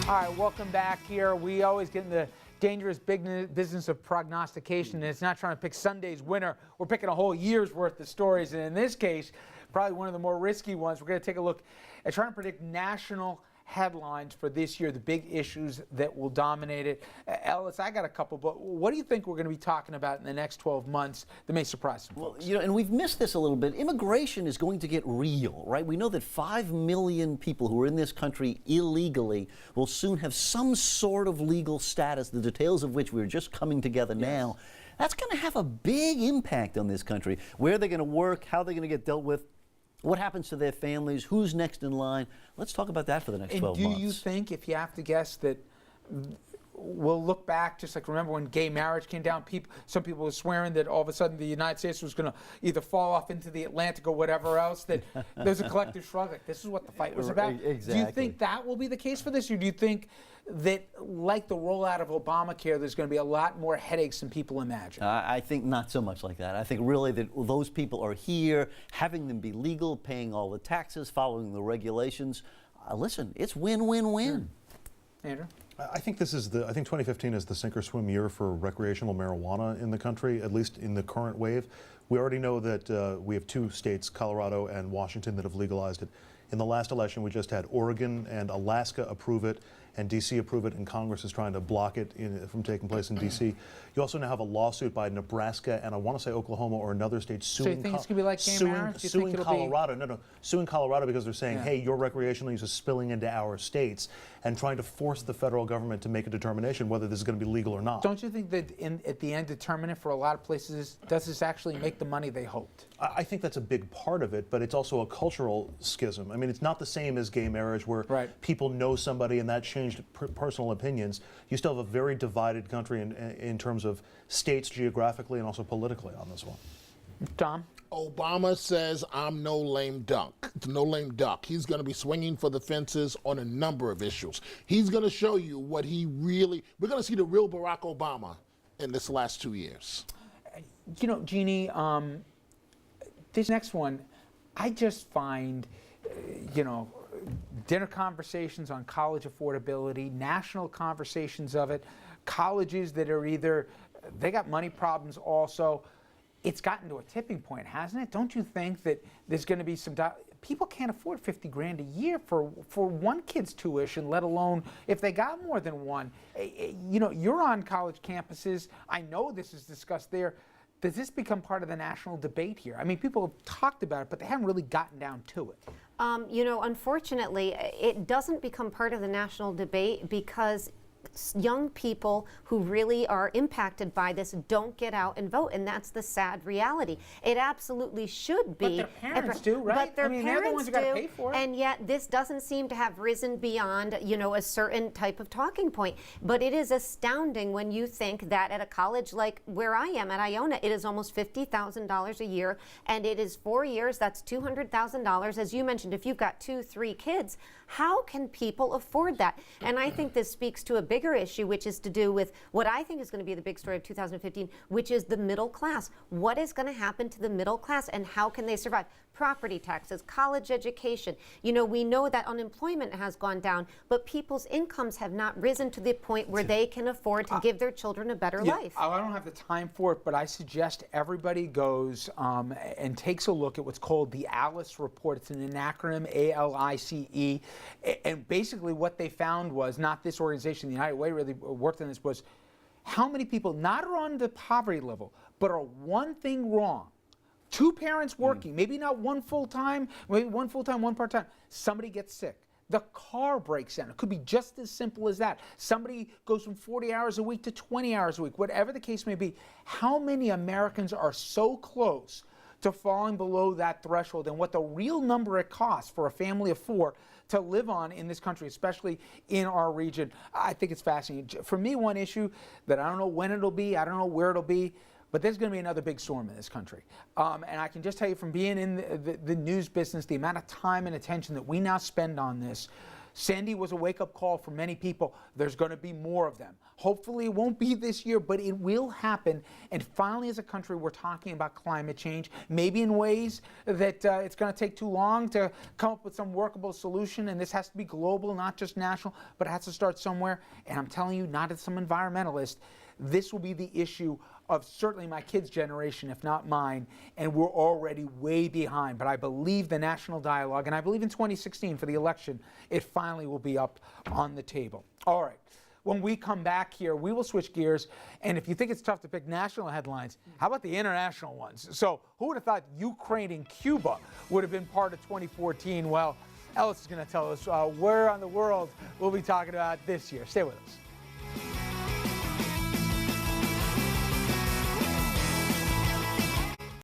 All right, welcome back here. We always get in the dangerous business of prognostication, and it's not trying to pick Sunday's winner. We're picking a whole year's worth of stories, and in this case, probably one of the more risky ones. We're going to take a look at trying to predict national headlines for this year, the big issues that will dominate it. Ellis, I got a couple, but what do you think we're going to be talking about in the next 12 months that may surprise some folks? Well, and we've missed this a little bit. Immigration is going to get real, right? We know that 5 million people who are in this country illegally will soon have some sort of legal status, the details of which we're just coming together now. That's going to have a big impact on this country. Where they're going to work, how they're going to get dealt with, what happens to their families, who's next in line. Let's talk about that for the next 12 months. And do you think, if you have to guess, that we'll look back, just like remember when gay marriage came down, some people were swearing that all of a sudden the United States was going to either fall off into the Atlantic or whatever else, that there's a collective shrug, like this is what the fight was about. Exactly. Do you think that will be the case for this, or do you think that, like the rollout of Obamacare, there's going to be a lot more headaches than people imagine? I think not so much like that. I think really that those people are here, having them be legal, paying all the taxes, following the regulations. Listen, it's win-win-win. Andrew? I think 2015 is the sink or swim year for recreational marijuana in the country, at least in the current wave. We already know that we have 2 states, Colorado and Washington, that have legalized it. In the last election, we just had Oregon and Alaska approve it, and D.C. approve it, and Congress is trying to block it from taking place in D.C. You also now have a lawsuit by Nebraska and I want to say Oklahoma or another state suing. So you think it's going to be like gay marriage? Suing Colorado. Suing Colorado because they're saying, hey, your recreational use is spilling into our states, and trying to force the federal government to make a determination whether this is going to be legal or not. Don't you think that at the end, determinant for a lot of places, does this actually make the money they hoped? I think that's a big part of it, but it's also a cultural schism. I mean, it's not the same as gay marriage where people know somebody and that changed personal opinions. You still have a very divided country in terms of states geographically and also politically on this one. Tom? Obama says, I'm no lame duck. It's no lame duck. He's going to be swinging for the fences on a number of issues. He's going to show you what he really, we're going to see the real Barack Obama in this last 2 years. You know, Jeannie, this next one, I just find, dinner conversations on college affordability, national conversations of it, colleges that are either, they got money problems also. It's gotten to a tipping point, hasn't it? Don't you think that there's going to be some, people can't afford $50 grand a year for one kid's tuition, let alone if they got more than one. You're on college campuses. I know this is discussed there. Does this become part of the national debate here? I mean, people have talked about it, but they haven't really gotten down to it. Unfortunately, it doesn't become part of the national debate because young people who really are impacted by this don't get out and vote, and that's the sad reality. It absolutely should be. But their parents do, right? But their they're the parents ones who got to pay for it. And yet this doesn't seem to have risen beyond, a certain type of talking point. But it is astounding when you think that at a college like where I am at Iona, it is almost $50,000 a year, and it is 4 years, that's $200,000. As you mentioned, if you've got 2-3 kids, how can people afford that? And I think this speaks to a bigger issue, which is to do with what I think is going to be the big story of 2015, which is the middle class. What is going to happen to the middle class, and how can they survive? Property taxes, college education. We know that unemployment has gone down, but people's incomes have not risen to the point where they can afford to give their children a better life. I don't have the time for it, but I suggest everybody goes and takes a look at what's called the ALICE report. It's an acronym, ALICE. And basically what they found was, not this organization, the United Way really worked on this, was how many people not are on the poverty level, but are one thing wrong. 2 parents working, maybe not one full-time, maybe one full-time, one part-time. Somebody gets sick. The car breaks down. It could be just as simple as that. Somebody goes from 40 hours a week to 20 hours a week. Whatever the case may be, how many Americans are so close to falling below that threshold, and what the real number it costs for a family of 4 to live on in this country, especially in our region? I think it's fascinating. For me, one issue that I don't know when it'll be, I don't know where it'll be, but there's going to be another big storm in this country. And I can just tell you from being in the news business, the amount of time and attention that we now spend on this, Sandy was a wake-up call for many people. There's going to be more of them. Hopefully it won't be this year, but it will happen. And finally, as a country, we're talking about climate change, maybe in ways that it's going to take too long to come up with some workable solution. And this has to be global, not just national, but it has to start somewhere. And I'm telling you, not as some environmentalist, this will be the issue of certainly my kids' generation, if not mine, and we're already way behind. But I believe the national dialogue, and I believe in 2016 for the election, it finally will be up on the table. All right. When we come back here, we will switch gears, and if you think it's tough to pick national headlines, how about the international ones? So who would have thought Ukraine and Cuba would have been part of 2014? Well, Ellis is going to tell us where on the world we'll be talking about this year. Stay with us.